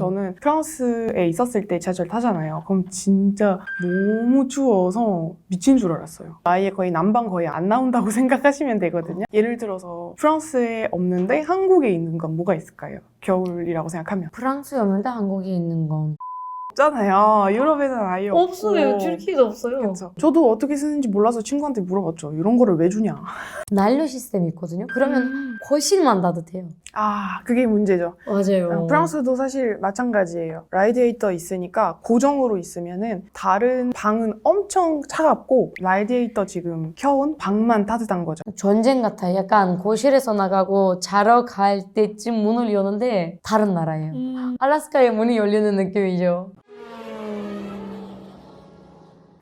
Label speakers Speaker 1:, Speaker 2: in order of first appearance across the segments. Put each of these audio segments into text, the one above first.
Speaker 1: 저는 프랑스에 있었을 때 지하철 타잖아요. 그럼 진짜 너무 추워서 미친 줄 알았어요. 아예 거의 난방 거의 안 나온다고 생각하시면 되거든요. 예를 들어서 프랑스에 없는데 한국에 있는 건 뭐가 있을까요? 겨울이라고 생각하면.
Speaker 2: 프랑스에 없는데 한국에 있는 건
Speaker 1: 없잖아요. 유럽에는 아예 없고.
Speaker 2: 없어요. 튀르키예도 없어요.
Speaker 1: 그쵸. 저도 어떻게 쓰는지 몰라서 친구한테 물어봤죠. 이런 거를 왜 주냐.
Speaker 2: 난로 시스템이 있거든요. 그러면 거실만 따뜻해요.
Speaker 1: 아, 그게 문제죠.
Speaker 2: 맞아요.
Speaker 1: 프랑스도 사실 마찬가지예요. 라디에이터 있으니까 고정으로 있으면은 다른 방은 엄청 차갑고 라디에이터 지금 켜온 방만 따뜻한 거죠.
Speaker 2: 전쟁 같아요. 약간 거실에서 나가고 자러 갈 때쯤 문을 여는데 다른 나라예요. 알라스카에 문이 열리는 느낌이죠.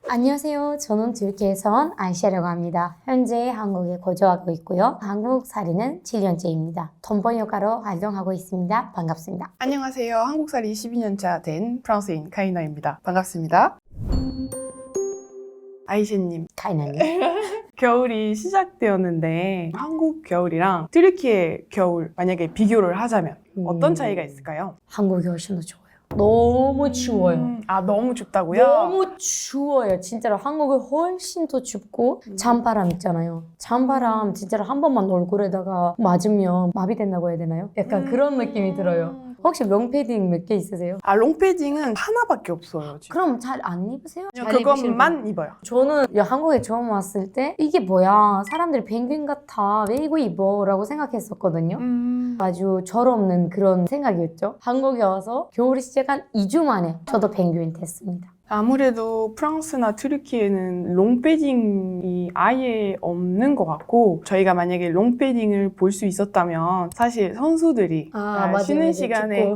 Speaker 2: 안녕하세요. 저는 튀르키예에서 온 아이샤라고 합니다. 현재 한국에 거주하고 있고요. 한국 살이는 7년째입니다. 돈 번역가로 활동하고 있습니다. 반갑습니다.
Speaker 1: 안녕하세요. 한국살이 12년차 된 프랑스인 카이나입니다. 반갑습니다. 아이샤님,
Speaker 2: 카이나님.
Speaker 1: 겨울이 시작되었는데 한국 겨울이랑 튀르키예 겨울 만약에 비교를 하자면 어떤 차이가 있을까요?
Speaker 2: 한국이 훨씬 더 좋아요. 너무 추워요.
Speaker 1: 아, 너무 춥다고요?
Speaker 2: 너무 추워요. 진짜로 한국은 훨씬 더 춥고 찬바람 있잖아요. 찬바람 진짜로 한 번만 얼굴에다가 맞으면 마비된다고 해야 되나요? 약간 그런 느낌이 들어요. 혹시 롱패딩 몇 개 있으세요?
Speaker 1: 아, 롱패딩은 하나밖에 없어요. 지금.
Speaker 2: 그럼 잘 안 입으세요?
Speaker 1: 그냥
Speaker 2: 잘 입으시는
Speaker 1: 그것만 입어요.
Speaker 2: 저는 한국에 처음 왔을 때 이게 뭐야 사람들이 펭귄 같아 왜 이거 입어? 라고 생각했었거든요. 아주 철없는 그런 생각이었죠. 한국에 와서 겨울이 시작한 2주 만에 저도 펭귄 됐습니다.
Speaker 1: 아무래도 프랑스나 튀르키예는 롱패딩이 아예 없는 것 같고 저희가 만약에 롱패딩을 볼 수 있었다면 사실 선수들이 쉬는 시간에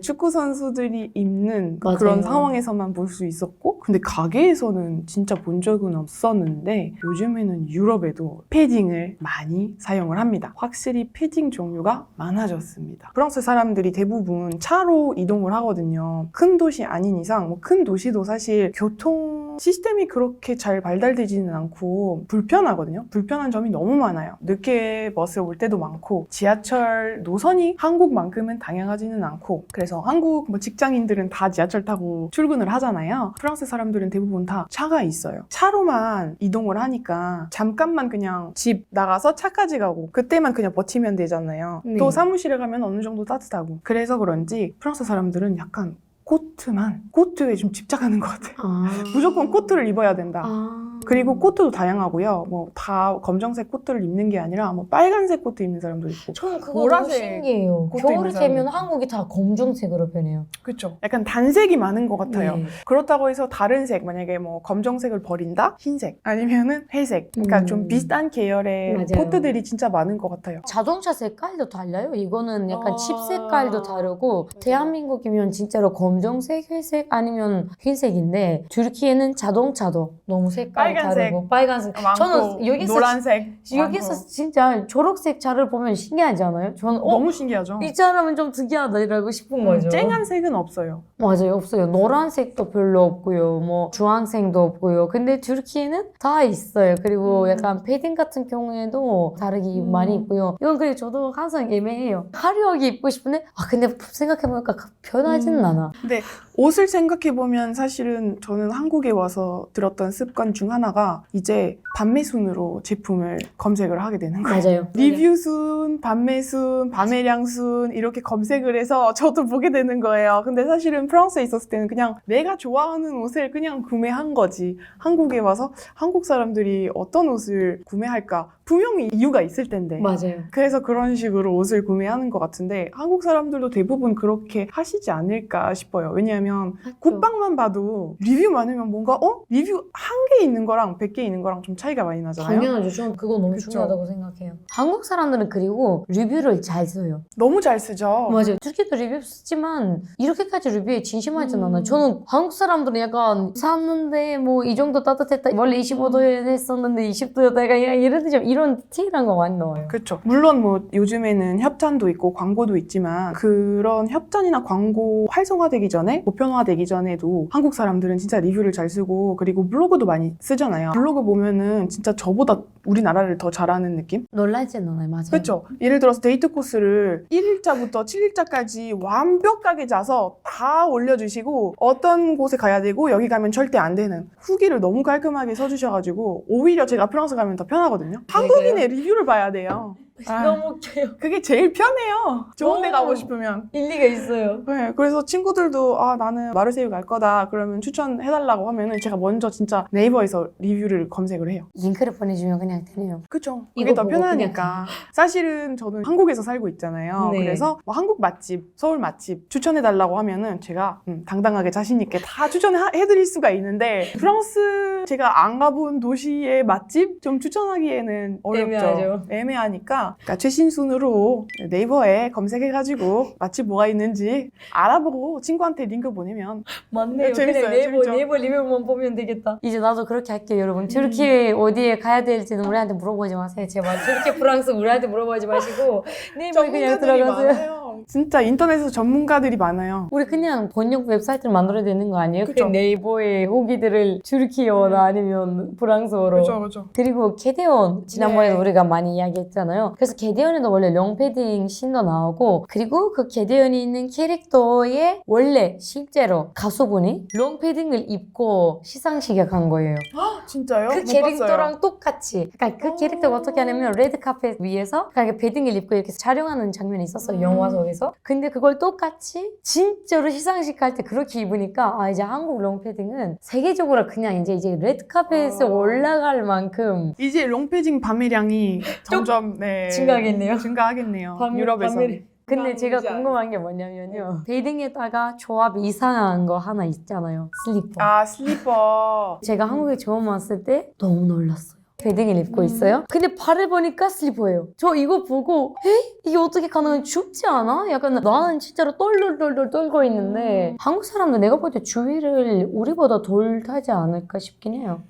Speaker 1: 축구 선수들이 입는
Speaker 2: 맞아요.
Speaker 1: 그런 상황에서만 볼 수 있었고 근데 가게에서는 진짜 본 적은 없었는데 요즘에는 유럽에도 패딩을 많이 사용을 합니다. 확실히 패딩 종류가 많아졌습니다. 프랑스 사람들이 대부분 차로 이동을 하거든요. 큰 도시 아닌 이상 뭐 큰 도시도 사실 교통 시스템이 그렇게 잘 발달되지는 않고 불편하거든요. 불편한 점이 너무 많아요. 늦게 버스 올 때도 많고 지하철 노선이 한국만큼은 다양하지는 않고 그래서 한국 뭐 직장인들은 다 지하철 타고 출근을 하잖아요. 프랑스 사람들은 대부분 다 차가 있어요. 차로만 이동을 하니까 잠깐만 그냥 집 나가서 차까지 가고 그때만 그냥 버티면 되잖아요.
Speaker 2: 네.
Speaker 1: 또 사무실에 가면 어느 정도 따뜻하고 그래서 그런지 프랑스 사람들은 약간 코트에 좀 집착하는 것 같아요. 무조건 코트를 입어야 된다. 그리고 코트도 다양하고요. 뭐 다 검정색 코트를 입는 게 아니라 뭐 빨간색 코트 입는 사람도 있고.
Speaker 2: 저는 그거 너무
Speaker 1: 보라색
Speaker 2: 신기해요.
Speaker 1: 코트
Speaker 2: 겨울이
Speaker 1: 입는 사람도
Speaker 2: 되면
Speaker 1: 있고.
Speaker 2: 한국이 다 검정색으로 변해요.
Speaker 1: 그렇죠. 약간 단색이 많은 것 같아요.
Speaker 2: 네.
Speaker 1: 그렇다고 해서 다른 색, 만약에 뭐 검정색을 버린다? 흰색 아니면은 회색. 그러니까 좀 비슷한 계열의
Speaker 2: 맞아요.
Speaker 1: 코트들이 진짜 많은 것 같아요.
Speaker 2: 자동차 색깔도 달라요. 이거는 약간 칩 색깔도 다르고 대한민국이면 진짜로 검정색, 회색 아니면 흰색인데 튀르키예는 자동차도 너무 색깔이
Speaker 1: 빨간색
Speaker 2: 다르고 빨간색
Speaker 1: 많고
Speaker 2: 저는 여기서
Speaker 1: 노란색
Speaker 2: 여기서
Speaker 1: 많고.
Speaker 2: 진짜 초록색 차를 보면 신기하지 않아요? 저는
Speaker 1: 너무 신기하죠.
Speaker 2: 이 차라면 좀 특이하다라고 싶은 거죠.
Speaker 1: 쨍한 색은 없어요.
Speaker 2: 맞아요. 없어요. 노란색도 별로 없고요. 뭐 주황색도 없고요. 근데 튀르키예는 다 있어요. 그리고 약간 패딩 같은 경우에도 다르게 많이 있고요. 이건 그래 저도 항상 애매해요. 화려하게 입고 싶은데 근데 생각해보니까 변하지는 않아.
Speaker 1: 근데 옷을 생각해보면 사실은 저는 한국에 와서 들었던 습관 중 하나가 이제 판매순으로 제품을 검색을 하게 되는 거예요.
Speaker 2: 맞아요.
Speaker 1: 리뷰순, 판매순, 판매량순 이렇게 검색을 해서 저도 보게 되는 거예요. 근데 사실은 프랑스에 있었을 때는 그냥 내가 좋아하는 옷을 그냥 구매한 거지. 한국에 와서 한국 사람들이 어떤 옷을 구매할까? 분명히 이유가 있을 텐데.
Speaker 2: 맞아요.
Speaker 1: 그래서 그런 식으로 옷을 구매하는 것 같은데 한국 사람들도 대부분 그렇게 하시지 않을까 싶어요. 왜냐하면 국방만 봐도 리뷰 많으면 뭔가 리뷰 한 개 있는 거랑 100개 있는 거랑 좀 차이가 많이 나잖아요.
Speaker 2: 당연하죠. 저는 그거 너무
Speaker 1: 그쵸.
Speaker 2: 중요하다고 생각해요. 한국 사람들은 그리고 리뷰를 잘 써요.
Speaker 1: 너무 잘 쓰죠.
Speaker 2: 맞아요. 튀르키예도 리뷰 쓰지만 이렇게까지 리뷰에 진심하진 않아요. 저는 한국 사람들은 약간 샀는데 뭐 이 정도 따뜻했다. 원래 25도에 했었는데 20도였다. 약간 이런 이런 디테일한 거 많이 넣어요.
Speaker 1: 그렇죠. 물론 뭐 요즘에는 협찬도 있고 광고도 있지만 그런 협찬이나 광고 활성화되기 전에 보편화되기 전에도 한국 사람들은 진짜 리뷰를 잘 쓰고 그리고 블로그도 많이 쓰잖아요. 블로그 보면은 진짜 저보다 우리나라를 더 잘하는 느낌?
Speaker 2: 놀라진 않아요. 맞아요.
Speaker 1: 그렇죠. 예를 들어서 데이트 코스를 1일자부터 7일자까지 완벽하게 짜서 다 올려주시고 어떤 곳에 가야 되고 여기 가면 절대 안 되는 후기를 너무 깔끔하게 써주셔가지고 오히려 제가 프랑스 가면 더 편하거든요. 한국인의 리뷰를 봐야 돼요. 아,
Speaker 2: 너무 웃겨요.
Speaker 1: 그게 제일 편해요. 좋은 데
Speaker 2: 오.
Speaker 1: 가고 싶으면.
Speaker 2: 일리가 있어요.
Speaker 1: 네, 그래서 친구들도 나는 마르세유 갈 거다 그러면 추천해달라고 하면은 제가 먼저 진짜 네이버에서 리뷰를 검색을 해요.
Speaker 2: 링크를 보내주면 그냥 되네요.
Speaker 1: 그쵸.
Speaker 2: 이거
Speaker 1: 그게 더
Speaker 2: 보고
Speaker 1: 편하니까. 사실은 저는 한국에서 살고 있잖아요.
Speaker 2: 네.
Speaker 1: 그래서 뭐 한국 맛집, 서울 맛집 추천해달라고 하면은 제가 당당하게 자신있게 다 추천해드릴 수가 있는데 프랑스 제가 안 가본 도시의 맛집 좀 추천하기에는 어렵죠.
Speaker 2: 애매하죠.
Speaker 1: 애매하니까 그러니까 최신순으로 네이버에 검색해가지고 맛집 뭐가 있는지 알아보고 친구한테 링크 보내면
Speaker 2: 맞네요.
Speaker 1: 재밌어요.
Speaker 2: 그냥
Speaker 1: 재밌죠?
Speaker 2: 네이버 리뷰만 보면 되겠다. 이제 나도 그렇게 할게요, 여러분. 튀르키예 어디에 가야 될지는 우리한테 물어보지 마세요. 제발 튀르키예 프랑스 우리한테 물어보지 마시고 네이버에 그냥
Speaker 1: 전문가들이
Speaker 2: 들어가세요.
Speaker 1: 많아요. 진짜 인터넷에서 전문가들이 많아요.
Speaker 2: 우리 그냥 번역 웹사이트를 만들어야 되는 거 아니에요?
Speaker 1: 그쵸.
Speaker 2: 그 네이버에 후기들을 튀르키예어나 아니면 프랑스어로.
Speaker 1: 그죠.
Speaker 2: 그리고 게데온 지난번에도
Speaker 1: 네.
Speaker 2: 우리가 많이 이야기했잖아요. 그래서 게데온에도 원래 롱패딩 신도 나오고 그리고 그 게데온이 있는 캐릭터의 원래 실제로 가수분이 롱패딩을 입고 시상식에 간 거예요.
Speaker 1: 진짜요?
Speaker 2: 그
Speaker 1: 못
Speaker 2: 캐릭터랑
Speaker 1: 봤어요.
Speaker 2: 똑같이. 그러니까 그 캐릭터가 어떻게 하냐면 레드카펫 위에서 그러니까 패딩을 입고 이렇게 촬영하는 장면이 있었어요. 영화 속에서. 근데 그걸 똑같이 진짜로 시상식 할 때 그렇게 입으니까 이제 한국 롱패딩은 세계적으로 그냥 이제 레드카펫에 올라갈 만큼
Speaker 1: 이제 롱패딩 판매량이 점점
Speaker 2: 증가하겠네요.
Speaker 1: 증가하겠네요.
Speaker 2: 판매-
Speaker 1: 유럽에서.
Speaker 2: 판매- 근데 제가
Speaker 1: 이제
Speaker 2: 궁금한 게 뭐냐면요. 패딩에다가 조합 이상한 거 하나 있잖아요. 슬리퍼.
Speaker 1: 슬리퍼.
Speaker 2: 제가 한국에 처음 왔을 때 너무 놀랐어요. 패딩을 입고 있어요. 근데 발을 보니까 슬리퍼예요. 저 이거 보고 이게 어떻게 가능해? 춥지 않아? 약간 나는 진짜로 떨떨떨떨 떨고 있는데 한국 사람들 내가 볼 때 주위를 우리보다 덜 타지 않을까 싶긴 해요.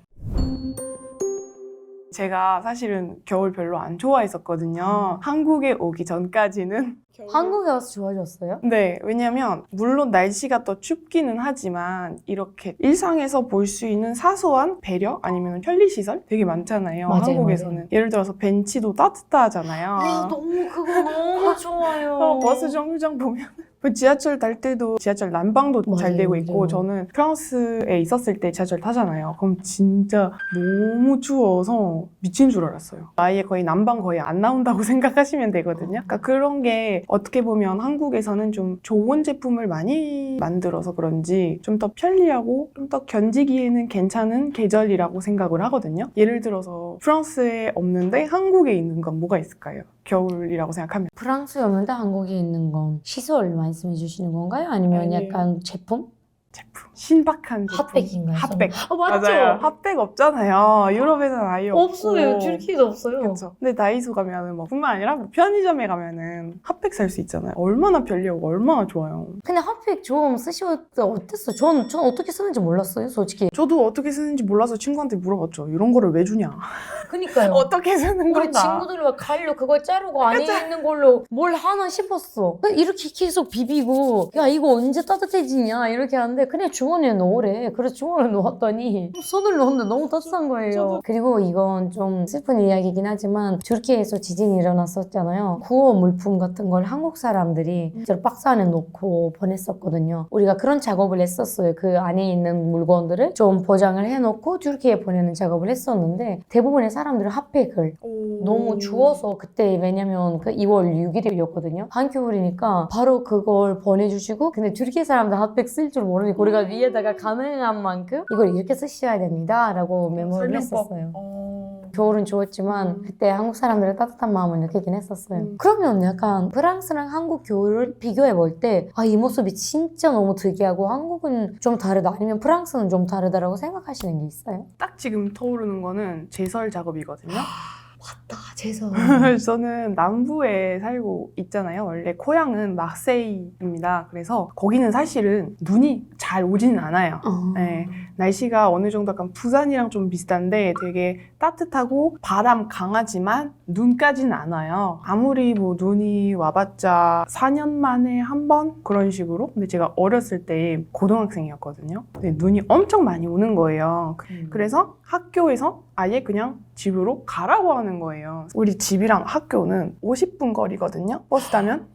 Speaker 1: 제가 사실은 겨울 별로 안 좋아했었거든요. 한국에 오기 전까지는.
Speaker 2: 한국에 와서 좋아졌어요?
Speaker 1: 네, 왜냐면 물론 날씨가 더 춥기는 하지만 이렇게 일상에서 볼 수 있는 사소한 배려 아니면 편리시설 되게 많잖아요.
Speaker 2: 맞아요,
Speaker 1: 한국에서는.
Speaker 2: 맞아요.
Speaker 1: 예를 들어서 벤치도 따뜻하잖아요.
Speaker 2: 너무 그거 너무 좋아요.
Speaker 1: 버스 정류장 보면 지하철 탈 때도 지하철 난방도 잘
Speaker 2: 맞아요,
Speaker 1: 되고
Speaker 2: 맞아요.
Speaker 1: 있고 저는 프랑스에 있었을 때 지하철 타잖아요. 그럼 진짜 너무 추워서 미친 줄 알았어요. 아예 거의 난방 거의 안 나온다고 생각하시면 되거든요. 그러니까 그런 게 어떻게 보면 한국에서는 좀 좋은 제품을 많이 만들어서 그런지 좀 더 편리하고 좀 더 견디기에는 괜찮은 계절이라고 생각을 하거든요. 예를 들어서 프랑스에 없는데 한국에 있는 건 뭐가 있을까요? 겨울이라고 생각하면.
Speaker 2: 프랑스에 없는데 한국에 있는 건 시설 말씀해 주시는 건가요? 아니면
Speaker 1: 아니에요.
Speaker 2: 약간 제품?
Speaker 1: 신박한 제품.
Speaker 2: 핫백인가요?
Speaker 1: 핫백.
Speaker 2: 맞죠?
Speaker 1: 맞아요. 핫백 없잖아요. 유럽에는 아예
Speaker 2: 없어요.
Speaker 1: 없고.
Speaker 2: 튀르키예도 없어요.
Speaker 1: 그렇죠. 근데 다이소 가면은 뭐 뿐만 아니라 뭐 편의점에 가면은 핫백 살 수 있잖아요. 얼마나 편리하고 얼마나 좋아요.
Speaker 2: 근데 핫팩 좀 쓰실 때 어땠어? 전 어떻게 쓰는지 몰랐어요, 솔직히.
Speaker 1: 저도 어떻게 쓰는지 몰라서 친구한테 물어봤죠. 이런 거를 왜 주냐?
Speaker 2: 그니까요.
Speaker 1: 어떻게 쓰는
Speaker 2: 우리
Speaker 1: 건가?
Speaker 2: 친구들과 가위로 그걸 자르고 안에 있는 걸로 뭘 하나 싶었어. 이렇게 계속 비비고 야 이거 언제 따뜻해지냐 이렇게 하는데 그냥 주머니에 넣으래. 그래서 주머니에 넣었더니 손을 넣었는데 너무 따뜻한 거예요.
Speaker 1: 저도.
Speaker 2: 그리고 이건 좀 슬픈 이야기긴 하지만 튀르키예에서 지진이 일어났었잖아요. 구호 물품 같은 걸 한국 사람들이 진짜로 박스 안에 넣고 보냈었거든요. 우리가 그런 작업을 했었어요. 그 안에 있는 물건들을 좀 포장을 해놓고 튀르키예에 보내는 작업을 했었는데 대부분의 사람들은 핫팩을 너무 추워서 그때 왜냐면 그 2월 6일이었거든요. 한겨울이니까 바로 그걸 보내주시고 근데 튀르키예 사람들 핫팩 쓸 줄 모르니까 우리가 위에다가 가능한 만큼 이걸 이렇게 쓰셔야 됩니다 라고 메모를 했었어요. 겨울은 좋았지만 그때 한국 사람들의 따뜻한 마음을 느끼긴 했었어요. 그러면 약간 프랑스랑 한국 겨울을 비교해 볼 때 이 모습이 진짜 너무 특이하고 한국은 좀 다르다 아니면 프랑스는 좀 다르다라고 생각하시는 게 있어요?
Speaker 1: 딱 지금 떠오르는 거는 제설 작업이거든요.
Speaker 2: 맞다, 제설.
Speaker 1: 저는 남부에 살고 있잖아요. 원래 고향은 막세이입니다. 그래서 거기는 사실은 눈이 잘 오지는 않아요. 네. 날씨가 어느 정도 약간 부산이랑 좀 비슷한데 되게 따뜻하고 바람 강하지만 눈까지는 안 와요. 아무리 뭐 눈이 와봤자 4년 만에 한 번 그런 식으로. 근데 제가 어렸을 때 고등학생이었거든요. 근데 눈이 엄청 많이 오는 거예요. 그래서 학교에서 아예 그냥 집으로 가라고 하는 거예요. 우리 집이랑 학교는 50분 거리거든요. 버스 타면.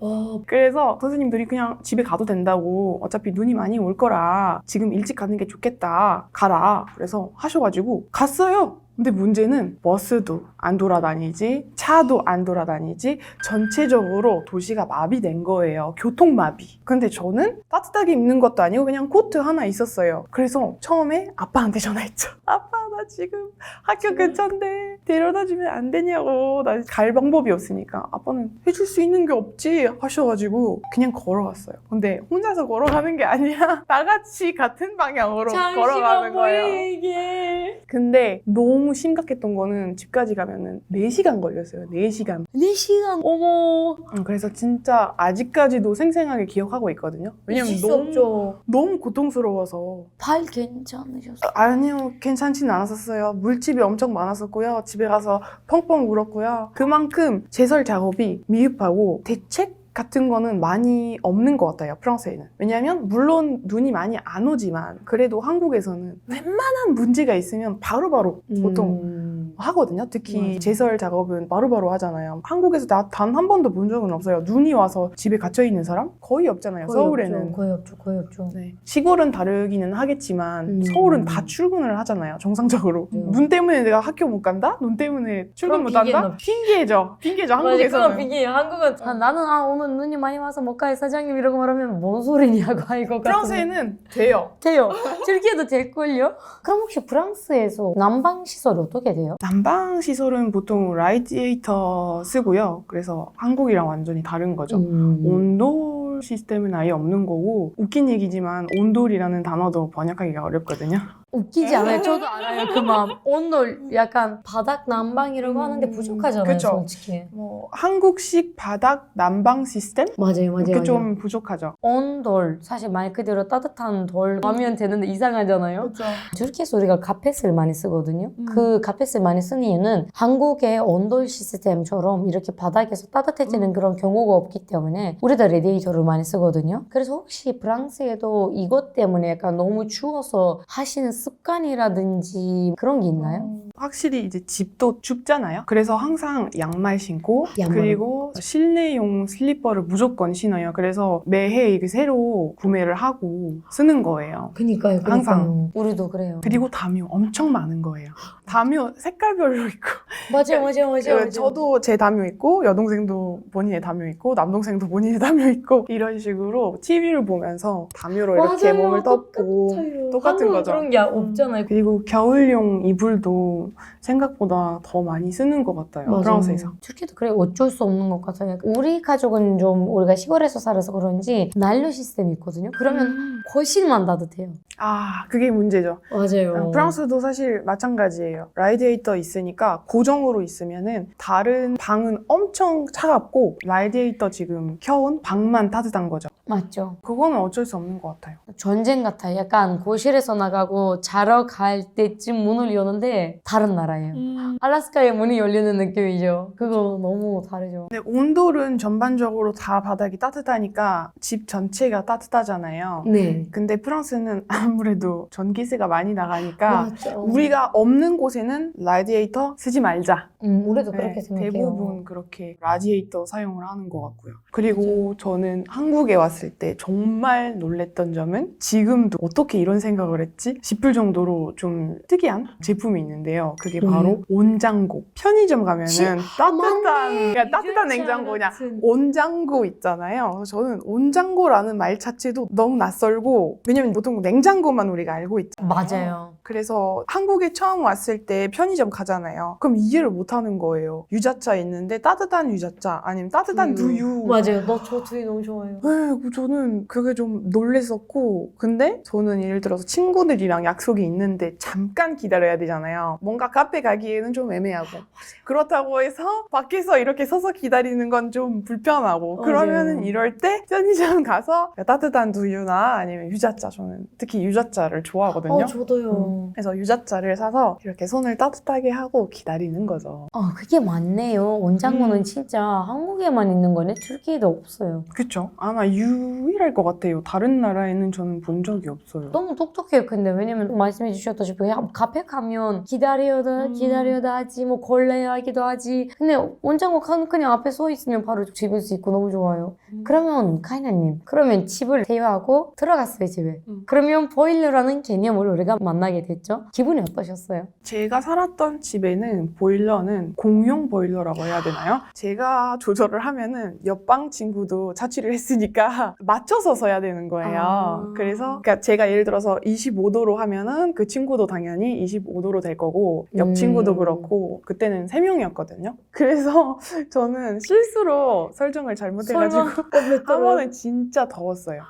Speaker 1: 그래서 선생님들이 그냥 집에 가도 된다고, 어차피 눈이 많이 올 거라 지금 일찍 가는 게 좋겠다, 가라. 그래서 하셔가지고 갔어요. 근데 문제는 버스도 안 돌아다니지, 차도 안 돌아다니지, 전체적으로 도시가 마비된 거예요. 교통마비. 근데 저는 따뜻하게 입는 것도 아니고 그냥 코트 하나 있었어요. 그래서 처음에 아빠한테 전화했죠. 아빠, 나 지금 학교 근처인데 데려다 주면 안 되냐고. 나 갈 방법이 없으니까. 아빠는 해줄 수 있는 게 없지 하셔가지고 그냥 걸어갔어요. 근데 혼자서 걸어가는 게 아니라 나같이 같은 방향으로 걸어가는 거예요.
Speaker 2: 이게.
Speaker 1: 근데 너무 심각했던 거는 집까지 가면은 4시간 걸렸어요. 4시간.
Speaker 2: 4시간, 어머.
Speaker 1: 그래서 진짜 아직까지도 생생하게 기억하고 있거든요. 왜냐면
Speaker 2: 있을 수 없죠.
Speaker 1: 너무 고통스러워서.
Speaker 2: 발 괜찮으셨어요?
Speaker 1: 아니요, 괜찮지는 않았었어요. 물집이 엄청 많았었고요. 집에 가서 펑펑 울었고요. 그만큼 제설 작업이 미흡하고 대책 같은 거는 많이 없는 것 같아요, 프랑스에는. 왜냐하면 물론 눈이 많이 안 오지만 그래도 한국에서는 웬만한 문제가 있으면 바로바로 보통 하거든요. 특히
Speaker 2: 맞아.
Speaker 1: 제설 작업은 바로바로 하잖아요. 한국에서 단 한 번도 본 적은 없어요. 눈이 와서 집에 갇혀있는 사람? 거의 없잖아요, 서울에는.
Speaker 2: 거의 없죠.
Speaker 1: 네. 시골은 다르기는 하겠지만 서울은 다 출근을 하잖아요, 정상적으로. 눈 때문에 내가 학교 못 간다? 눈 때문에 출근 못 한다? 핑계죠, 한국에서는.
Speaker 2: 그건 핑계예요. 한국은 나는 오늘 눈이 많이 와서 못 가요 사장님 이러고 말하면 뭔 소리냐고 이거
Speaker 1: 프랑스에는 돼요.
Speaker 2: 돼요. 튀르키예도 될걸요? 그럼 혹시 프랑스에서 난방 시설이 어떻게 돼요?
Speaker 1: 난방 시설은 보통 라디에이터 쓰고요. 그래서 한국이랑 완전히 다른 거죠. 온돌 시스템은 아예 없는 거고, 웃긴 얘기지만 온돌이라는 단어도 번역하기가 어렵거든요.
Speaker 2: 웃기지 않아요? 저도 알아요 그 마음. 온돌 약간 바닥 난방이라고 하는데 부족하잖아요.
Speaker 1: 그쵸.
Speaker 2: 솔직히.
Speaker 1: 뭐 한국식 바닥 난방 시스템?
Speaker 2: 맞아요.
Speaker 1: 그게 좀 부족하죠.
Speaker 2: 온돌 사실 말 그대로 따뜻한 돌 하면 되는데 이상하잖아요.
Speaker 1: 그렇죠.
Speaker 2: 튀르키예에서 우리가 카펫을 많이 쓰거든요. 그 카펫을 많이 쓰는 이유는 한국의 온돌 시스템처럼 이렇게 바닥에서 따뜻해지는 그런 경우가 없기 때문에 우리도 레디에이터를 많이 쓰거든요. 그래서 혹시 프랑스에도 이것 때문에 약간 너무 추워서 하시는 습관이라든지 그런 게 있나요?
Speaker 1: 확실히 이제 집도 춥잖아요. 그래서 항상 양말 신고
Speaker 2: 양말.
Speaker 1: 그리고 실내용 슬리퍼를 무조건 신어요. 그래서 매해 이렇게 새로 구매를 하고 쓰는 거예요.
Speaker 2: 그니까요.
Speaker 1: 항상.
Speaker 2: 우리도 그래요.
Speaker 1: 그리고 담요 엄청 많은 거예요. 담요 색깔별로 있고.
Speaker 2: 맞아요.
Speaker 1: 저도 제 담요 있고, 여동생도 본인의 담요 있고, 남동생도 본인의 담요 있고, 이런 식으로 TV를 보면서 담요로 이렇게
Speaker 2: 맞아요.
Speaker 1: 몸을 덮고 똑같은
Speaker 2: 한국은
Speaker 1: 거죠.
Speaker 2: 그런 게 없잖아요.
Speaker 1: 그리고 겨울용 이불도 생각보다 더 많이 쓰는 것 같아요. 프랑스에서.
Speaker 2: 튀르키예도 그래 어쩔 수 없는 것 같아요. 우리 가족은 좀 우리가 시골에서 살아서 그런지 난로 시스템이 있거든요. 그러면 거실만 따뜻해요.
Speaker 1: 아, 그게 문제죠.
Speaker 2: 맞아요.
Speaker 1: 프랑스도 사실 마찬가지예요. 라디에이터 있으니까 고정으로 있으면은 다른 방은 엄청 차갑고 라디에이터 지금 켜온 방만 따뜻한 거죠.
Speaker 2: 맞죠.
Speaker 1: 그거는 어쩔 수 없는 것 같아요.
Speaker 2: 전쟁 같아요. 약간 고실에서 나가고 자러 갈 때쯤 문을 여는데 다른 나라예요. 알라스카에 문이 열리는 느낌이죠. 그거 너무 다르죠.
Speaker 1: 근데 온돌은 전반적으로 다 바닥이 따뜻하니까 집 전체가 따뜻하잖아요.
Speaker 2: 네.
Speaker 1: 근데 프랑스는 아무래도 전기세가 많이 나가니까
Speaker 2: 맞죠.
Speaker 1: 우리가 없는 곳에는 라디에이터 쓰지 말자.
Speaker 2: 우리도
Speaker 1: 네,
Speaker 2: 그렇게 생각해요.
Speaker 1: 대부분 그렇게 라디에이터 사용을 하는 것 같고요. 그리고 저는 한국에 왔을 때 정말 놀랬던 점은 지금도 어떻게 이런 생각을 했지 싶을 정도로 좀 특이한 제품이 있는데요. 그게 바로 온장고. 편의점 가면은 그냥 따뜻한 냉장고, 그냥 온장고 있잖아요. 그래서 저는 온장고라는 말 자체도 너무 낯설고, 왜냐면 보통 냉장고만 우리가 알고 있잖아요.
Speaker 2: 맞아요.
Speaker 1: 그래서 한국에 처음 왔을 때 편의점 가잖아요. 그럼 이해를 못하는 거예요. 유자차 있는데 따뜻한 유자차 아니면 따뜻한 두유.
Speaker 2: 맞아요. 저 두유 너무 좋아해요.
Speaker 1: 네, 저는 그게 좀 놀랬었고, 근데 저는 예를 들어서 친구들이랑 약속이 있는데 잠깐 기다려야 되잖아요. 뭔가 카페 가기에는 좀 애매하고. 그렇다고 해서 밖에서 이렇게 서서 기다리는 건 좀 불편하고.
Speaker 2: 맞아요.
Speaker 1: 그러면은 이럴 때 편의점 가서 따뜻한 두유나 아니면 유자차, 저는 특히 유자차를 좋아하거든요.
Speaker 2: 저도요.
Speaker 1: 그래서 유자차를 사서 이렇게 손을 따뜻하게 하고 기다리는 거죠.
Speaker 2: 그게 맞네요. 원장고는 진짜 한국에만 있는 거네. 튀르키예도 없어요.
Speaker 1: 그쵸? 아마 유일할 것 같아요. 다른 나라에는 저는 본 적이 없어요.
Speaker 2: 너무 똑똑해요. 근데 왜냐면 말씀해 주셨다시피 그냥 카페 가면 기다려다 하지 뭐 걸레야 하기도 하지. 근데 원장고 그냥 앞에 서 있으면 바로 집을 수 있고 너무 좋아요. 그러면 카이나님, 그러면 집을 대여하고 들어갔어요 집에. 그러면 보일러라는 개념을 우리가 만나게 됐죠. 기분이 어떠셨어요?
Speaker 1: 제가 살았던 집에는 보일러는 공용 보일러라고 해야 되나요? 제가 조절을 하면은 옆방 친구도 자취를 했으니까 맞춰서 써야 되는 거예요. 그래서 그러니까 제가 예를 들어서 25도로 하면은 그 친구도 당연히 25도로 될 거고 옆 친구도 그렇고 그때는 3명이었거든요. 그래서 저는 실수로 설정을 잘못해가지고 한 번은 진짜 더웠어요.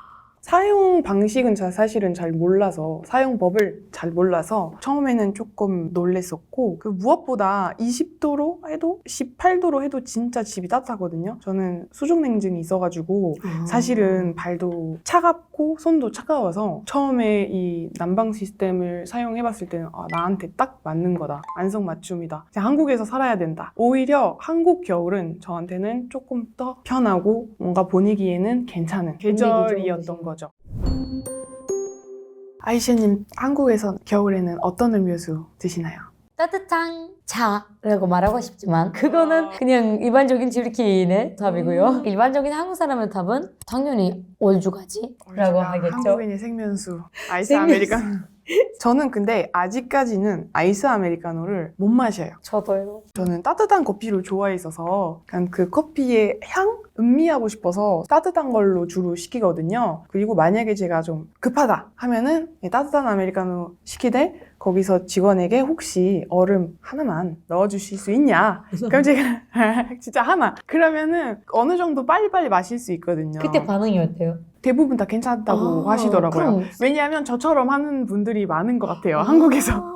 Speaker 1: 사용 방식은 사실은 잘 몰라서 사용법을 잘 몰라서 처음에는 조금 놀랬었고 그 무엇보다 20도로 해도 18도로 해도 진짜 집이 따뜻하거든요. 저는 수족냉증이 있어가지고 사실은 발도 차갑고 손도 차가워서 처음에 이 난방 시스템을 사용해봤을 때는 나한테 딱 맞는 거다. 안성맞춤이다. 그냥 한국에서 살아야 된다. 오히려 한국 겨울은 저한테는 조금 더 편하고 뭔가 보내기에는 괜찮은 계절이었던 거죠. 아이샤님, 한국에서 겨울에는 어떤 음료수 드시나요?
Speaker 2: 따뜻한 차라고 말하고 싶지만 그거는 그냥 일반적인 튀르키예의 답이고요. 일반적인 한국 사람의 답은 당연히 올주가지라고 하겠죠.
Speaker 1: 한국인의 생면수, 아이스 아메리카노. 저는 근데 아직까지는 아이스 아메리카노를 못 마셔요.
Speaker 2: 저도요.
Speaker 1: 저는 따뜻한 커피를 좋아했어서 그냥 그 커피의 향? 음미하고 싶어서 따뜻한 걸로 주로 시키거든요. 그리고 만약에 제가 좀 급하다 하면은 따뜻한 아메리카노 시키되 거기서 직원에게 혹시 얼음 하나만 넣어주실 수 있냐? 그럼 제가 진짜 하나. 그러면은 어느 정도 빨리빨리 마실 수 있거든요.
Speaker 2: 그때 반응이 어때요?
Speaker 1: 대부분 다 괜찮다고 하시더라고요.
Speaker 2: 그럼...
Speaker 1: 왜냐하면 저처럼 하는 분들이 많은 것 같아요. 한국에서.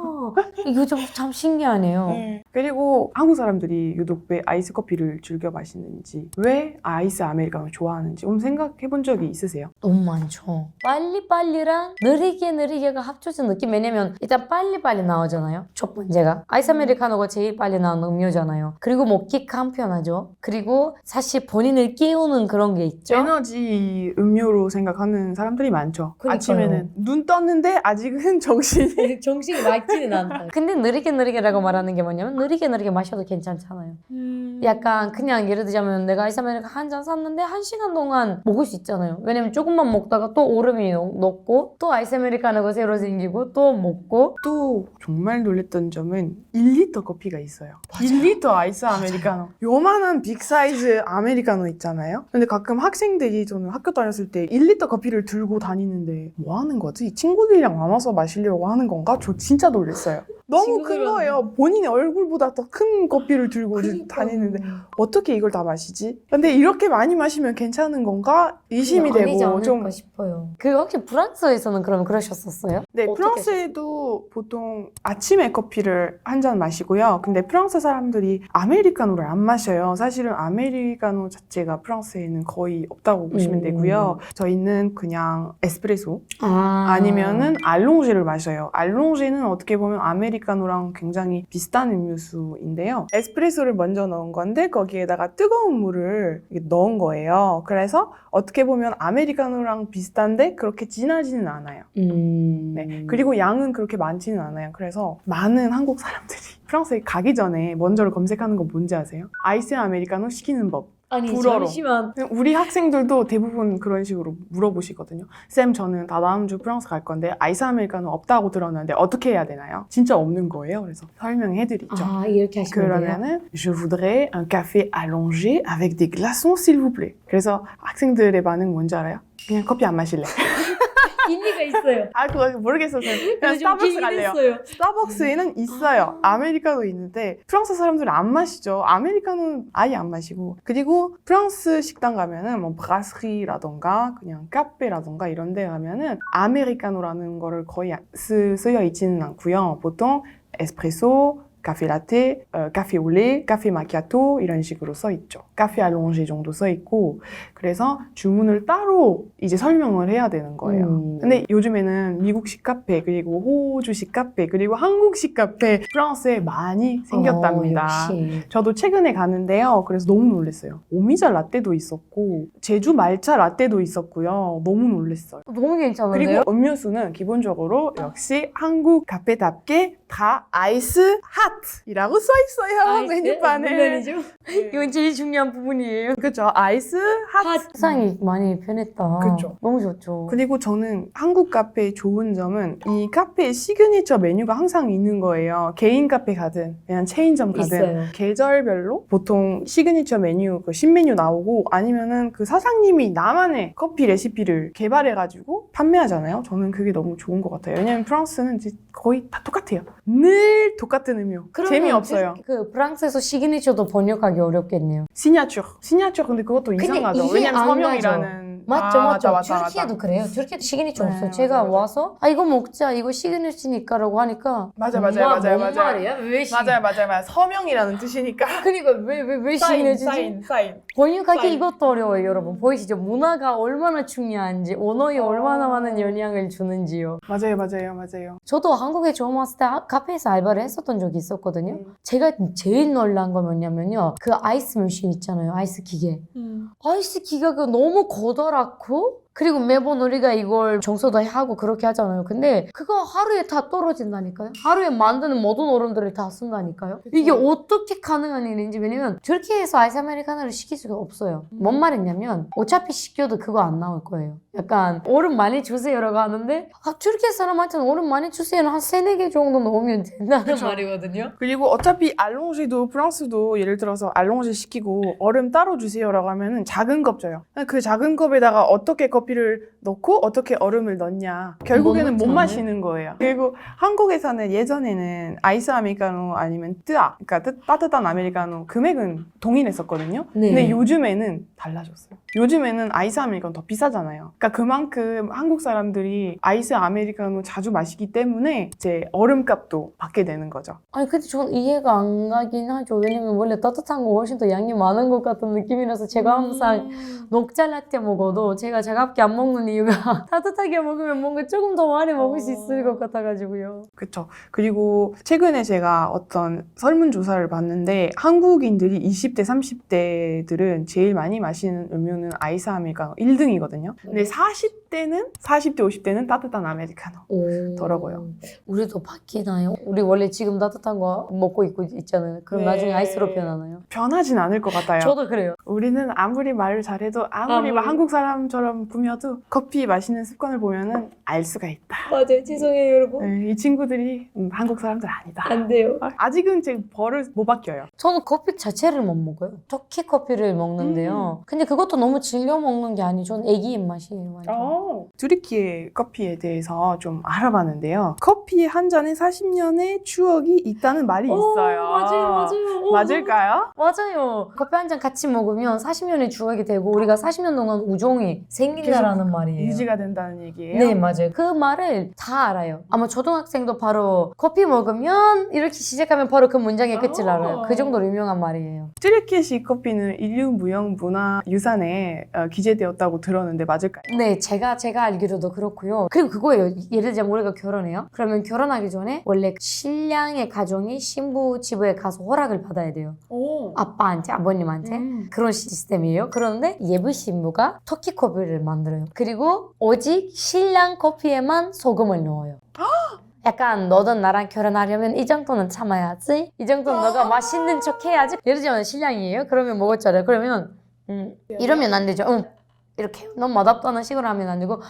Speaker 2: 이거 참 신기하네요.
Speaker 1: 그리고 한국 사람들이 유독 왜 아이스 커피를 즐겨 마시는지, 왜 아이스 아메리카노를 좋아하는지 한번 생각해 본 적이 있으세요?
Speaker 2: 너무 많죠. 빨리빨리랑 느리게가 합쳐진 느낌. 왜냐면 일단 빨리빨리 나오잖아요. 첫 번째가 아이스 아메리카노가 제일 빨리 나오는 음료잖아요. 그리고 먹기 간편하죠. 그리고 사실 본인을 깨우는 그런 게 있죠.
Speaker 1: 에너지 음료로 생각하는 사람들이 많죠.
Speaker 2: 그러니까요.
Speaker 1: 아침에는 눈 떴는데 아직은
Speaker 2: 정신이 맑지는 않다. 근데 느리게라고 말하는 게 뭐냐면 느리게 마셔도 괜찮잖아요. 약간 그냥 예를 들자면 내가 아이스 아메리카노 한 잔 샀는데 1시간 동안 먹을 수 있잖아요. 왜냐면 조금만 먹다가 또 얼음이 녹고 또 아이스 아메리카노가 새로 생기고 또 먹고.
Speaker 1: 또 정말 놀랬던 점은 1리터 커피가 있어요. 맞아요. 1리터 아이스 아메리카노. 요만한 빅 사이즈 아메리카노 있잖아요. 근데 가끔 학생들이 저는 학교 다녔을 때 1리터 커피를 들고 다니는데 뭐 하는 거지? 친구들이랑 나눠서 마시려고 하는 건가? 저 진짜 놀랬어요. 너무 큰 거예요. 본인의 얼굴보다 더 큰 커피를 들고 다니는데 어떻게 이걸 다 마시지? 근데 이렇게 많이 마시면 괜찮은 건가? 의심이
Speaker 2: 아니지
Speaker 1: 되고
Speaker 2: 않을까
Speaker 1: 좀
Speaker 2: 싶어요. 그 혹시 프랑스에서는 그러면 그러셨었어요?
Speaker 1: 네, 프랑스에도 보통 아침에 커피를 한 잔 마시고요. 근데 프랑스 사람들이 아메리카노를 안 마셔요. 사실은 아메리카노 자체가 프랑스에는 거의 없다고 보시면 되고요. 저희는 그냥 에스프레소 아니면은 알롱제를 마셔요. 알롱제는 어떻게 보면 아메리카노랑 굉장히 비슷한 음료수인데요. 에스프레소를 먼저 넣은 건데 거기에다가 뜨거운 물을 넣은 거예요. 그래서 어떻게 보면 아메리카노랑 비슷한데 그렇게 진하지는 않아요. 네. 그리고 양은 그렇게 많지는 않아요. 그래서 많은 한국 사람들이 프랑스에 가기 전에 먼저를 검색하는 거 뭔지 아세요? 아이스 아메리카노 시키는 법.
Speaker 2: 아니
Speaker 1: 불어로.
Speaker 2: 잠시만.
Speaker 1: 우리 학생들도 대부분 그런 식으로 물어보시거든요. 쌤, 저는 다음 주 프랑스 갈 건데 아이스 아메리카노 없다고 들었는데 어떻게 해야 되나요? 진짜 없는 거예요. 그래서 설명해드리죠.
Speaker 2: 이렇게 하시면
Speaker 1: 그러면은 Je voudrais un café allongé avec des glaçons, s'il vous plaît. 그래서 학생들의 반응 뭔지 알아요? 그냥 커피 안 마실래.
Speaker 2: 의미가 있어요.
Speaker 1: 아 그거 모르겠어서 그냥
Speaker 2: 그래서 좀
Speaker 1: 스타벅스
Speaker 2: 길긴
Speaker 1: 갈래요.
Speaker 2: 했어요.
Speaker 1: 스타벅스에는 있어요. 아메리카노 있는데 프랑스 사람들은 안 마시죠. 아메리카노는 아예 안 마시고. 그리고 프랑스 식당 가면은 뭐 브라스리라던가 그냥 카페라던가 이런 데 가면은 아메리카노라는 거를 거의 쓰여 있지는 않고요. 보통 에스프레소, 카페 라떼, 카페 올레, 카페 마키아토 이런 식으로 써 있죠. 카페 알롱제 정도 써 있고 그래서 주문을 따로 이제 설명을 해야 되는 거예요. 근데 요즘에는 미국식 카페 그리고 호주식 카페 그리고 한국식 카페 프랑스에 많이 생겼답니다.
Speaker 2: 역시.
Speaker 1: 저도 최근에 가는데요. 그래서 너무 놀랐어요. 오미자 라떼도 있었고 제주 말차 라떼도 있었고요. 너무 놀랐어요.
Speaker 2: 너무 괜찮은데요?
Speaker 1: 그리고 음료수는 기본적으로 역시 한국 카페답게 다 아이스 핫이라고 써 있어요. 메뉴판에.
Speaker 2: 물론이죠.
Speaker 1: 네.
Speaker 2: 이건 제일 중요한 부분이에요.
Speaker 1: 그렇죠. 아이스 핫.
Speaker 2: 세상이 많이 변했다.
Speaker 1: 그쵸.
Speaker 2: 너무 좋죠.
Speaker 1: 그리고 저는 한국 카페의 좋은 점은 이 카페의 시그니처 메뉴가 항상 있는 거예요. 개인 카페 가든 그냥 체인점 가든
Speaker 2: 있어요.
Speaker 1: 계절별로 보통 시그니처 메뉴 그 신메뉴 나오고 아니면은 그 사장님이 나만의 커피 레시피를 개발해가지고 판매하잖아요. 저는 그게 너무 좋은 것 같아요. 왜냐면 프랑스는 이제 거의 다 똑같아요. 늘 똑같은 음료.
Speaker 2: 그러면
Speaker 1: 재미없어요.
Speaker 2: 그 프랑스에서 시그니처도 번역하기 어렵겠네요.
Speaker 1: 시냐처 근데 그것도
Speaker 2: 근데
Speaker 1: 이상하죠.
Speaker 2: 이게
Speaker 1: 왜냐면
Speaker 2: 안
Speaker 1: 서명이라는
Speaker 2: 맞죠, 맞죠.
Speaker 1: 맞다.
Speaker 2: 튀르키예도 그래요. 튀르키예도 시그니처
Speaker 1: 네,
Speaker 2: 없어요.
Speaker 1: 맞아요,
Speaker 2: 제가
Speaker 1: 맞아요.
Speaker 2: 와서 이거 먹자, 이거 시그니처니까라고 하니까
Speaker 1: 맞아요.
Speaker 2: 뭔 말이야? 왜
Speaker 1: 맞아요. 서명이라는 뜻이니까.
Speaker 2: 그러니까 왜 시그니처지?
Speaker 1: 사인.
Speaker 2: 번역하기
Speaker 1: 사인.
Speaker 2: 이것도 어려워요, 여러분. 보이시죠? 문화가 얼마나 중요한지, 언어에 얼마나 많은 영향을 주는지요.
Speaker 1: 맞아요.
Speaker 2: 저도 한국에 처음 왔을 때 카페에서 알바를 했었던 적이 있었거든요. 제가 제일 놀란 건 뭐냐면요. 그 아이스 머신 있잖아요. 아이스 기계. 아이스 기계가 너무 커다랗고 그리고 매번 우리가 이걸 청소도 하고 그렇게 하잖아요. 근데 그거 하루에 다 떨어진다니까요. 하루에 만드는 모든 얼음들을 다 쓴다니까요.
Speaker 1: 그쵸.
Speaker 2: 이게 어떻게 가능한 일인지. 왜냐면 튀르키예에서 아이스 아메리카노를 시킬 수가 없어요. 뭔 말이냐면 어차피 시켜도 그거 안 나올 거예요. 약간 얼음 많이 주세요라고 하는데 튀르키예 사람한테는 얼음 많이 주세요는 한 3-4개 정도 넣으면 된다는
Speaker 1: 그쵸.
Speaker 2: 말이거든요.
Speaker 1: 그리고 어차피 알롱제도 프랑스도 예를 들어서 알롱제 시키고 얼음 따로 주세요라고 하면은 작은 컵 줘요. 그 작은 컵에다가 어떻게 커피를 넣고 어떻게 얼음을 넣냐. 결국에는 못
Speaker 2: 넣지
Speaker 1: 마시는 거예요. 그리고 한국에서는 예전에는 아이스 아메리카노 아니면 뜨아, 그러니까 따뜻한 아메리카노 금액은 동일했었거든요.
Speaker 2: 네.
Speaker 1: 근데 요즘에는 달라졌어요. 요즘에는 아이스 아메리카노 더 비싸잖아요. 그러니까 그만큼 한국 사람들이 아이스 아메리카노 자주 마시기 때문에 이제 얼음값도 받게 되는 거죠.
Speaker 2: 아니 근데 전 이해가 안 가긴 하죠. 왜냐면 원래 따뜻한 거 훨씬 더 양이 많은 것 같은 느낌이라서 제가 항상 녹차 라떼 먹어도 제가 차갑게 안 먹는 이유가 따뜻하게 먹으면 뭔가 조금 더 많이 먹을 수 있을 것 같아가지고요.
Speaker 1: 그쵸. 그리고 최근에 제가 어떤 설문조사를 봤는데 한국인들이 20대, 30대들은 제일 많이 마시는 음료는 아이스 아메리카노 1등이거든요. 근데 40대, 50대는 따뜻한 아메리카노. 더라고요.
Speaker 2: 우리도 바뀌나요? 우리 원래 지금 따뜻한 거 먹고 있잖아요. 그럼
Speaker 1: 네.
Speaker 2: 나중에 아이스로 변하나요?
Speaker 1: 변하진 않을 것 같아요.
Speaker 2: 저도 그래요.
Speaker 1: 우리는 아무리 말을 잘해도 아무리 막 한국 사람처럼 꾸며도 커피 마시는 습관을 보면은 알 수가 있다.
Speaker 2: 맞아요. 죄송해요 여러분.
Speaker 1: 네, 이 친구들이 한국 사람들 아니다.
Speaker 2: 안 돼요.
Speaker 1: 아직은 제 버릇 못 바뀌어요.
Speaker 2: 저는 커피 자체를 못 먹어요. 터키 커피를 먹는데요. 근데 그것도 너무 즐겨 먹는 게 아니죠. 저는 애기 입맛이에요. 완전.
Speaker 1: 튀르키예 커피에 대해서 좀 알아봤는데요. 커피 한 잔에 40년의 추억이 있다는 말이 있어요.
Speaker 2: 맞아요.
Speaker 1: 맞을까요?
Speaker 2: 맞아요. 커피 한 잔 같이 먹으면 40년의 추억이 되고 우리가 40년 동안 우정이 생긴다라는 말이에요.
Speaker 1: 유지가 된다는 얘기예요.
Speaker 2: 네, 맞아요. 그 말을 다 알아요. 아마 초등학생도 바로 커피 먹으면 이렇게 시작하면 바로 그 문장의 끝을 알아요. 그 정도로 유명한 말이에요.
Speaker 1: 튀르키예식 커피는 인류 무형 문화 유산에 기재되었다고 들었는데 맞을까요?
Speaker 2: 네, 제가 알기로도 그렇고요. 그리고 그거예요. 예를 들자면 우리가 결혼해요. 그러면 결혼하기 전에 원래 신랑의 가정이 신부 집에 가서 허락을 받아야 돼요. 아빠한테, 아버님한테. 그런 시스템이에요. 그런데 예비 신부가 터키 커피를 만들어요. 그리고 오직 신랑 커피에만 소금을 넣어요. 약간 너든 나랑 결혼하려면 이 정도는 참아야지. 이 정도는 너가 맛있는 척 해야지. 예를 들면 신랑이에요. 그러면 먹었잖아요. 그러면 이러면 안 되죠. 이렇게 너무 맛없다는 식으로 하면 안 되고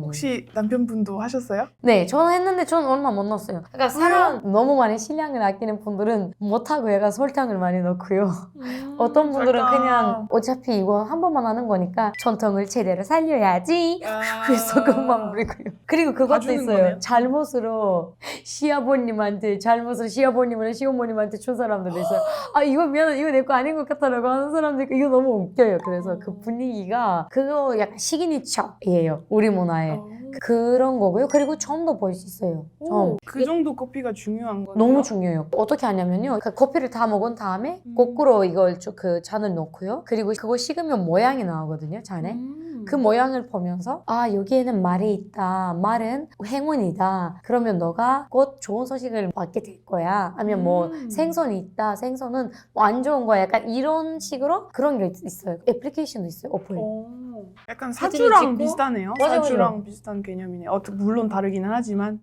Speaker 1: 혹시 남편분도 하셨어요?
Speaker 2: 네, 저는 했는데 저는 얼마 못 넣었어요. 그러니까 사람 너무 많이 신량을 아끼는 분들은 못하고 얘가 설탕을 많이 넣고요. 어떤 분들은
Speaker 1: 설탕.
Speaker 2: 그냥 어차피 이거 한 번만 하는 거니까 전통을 제대로 살려야지. 그래서 소금만 뿌리고요. 그리고 그것도
Speaker 1: 봐주는
Speaker 2: 있어요.
Speaker 1: 거네요.
Speaker 2: 잘못으로 시아버님이랑 시어머님한테 준 사람들도 있어요. 아 이거 미안해, 이거 내 거 아닌 것 같다라고 하는 사람들 있고, 이거 너무 웃겨요. 그래서 그 분위기가 그거 약간 시그니처예요, 우리 문화에. 그런 거고요. 그리고 점도 볼 수 있어요. 점.
Speaker 1: 그 정도 커피가 중요한 거예요?
Speaker 2: 너무 중요해요. 어떻게 하냐면요. 그 커피를 다 먹은 다음에 거꾸로 이걸 그 잔을 넣고요. 그리고 그거 식으면 모양이 나오거든요, 잔에. 그 모양을 보면서 아 여기에는 말이 있다. 말은 행운이다. 그러면 너가 곧 좋은 소식을 받게 될 거야. 아니면 뭐 생선이 있다. 생선은 뭐 안 좋은 거야. 약간 이런 식으로 그런 게 있어요. 애플리케이션도 있어요. 어플.
Speaker 1: 약간
Speaker 2: 사진을
Speaker 1: 사주랑
Speaker 2: 찍고?
Speaker 1: 비슷하네요.
Speaker 2: 맞아요,
Speaker 1: 사주랑
Speaker 2: 맞아요.
Speaker 1: 비슷한 개념이네. 물론 다르기는 하지만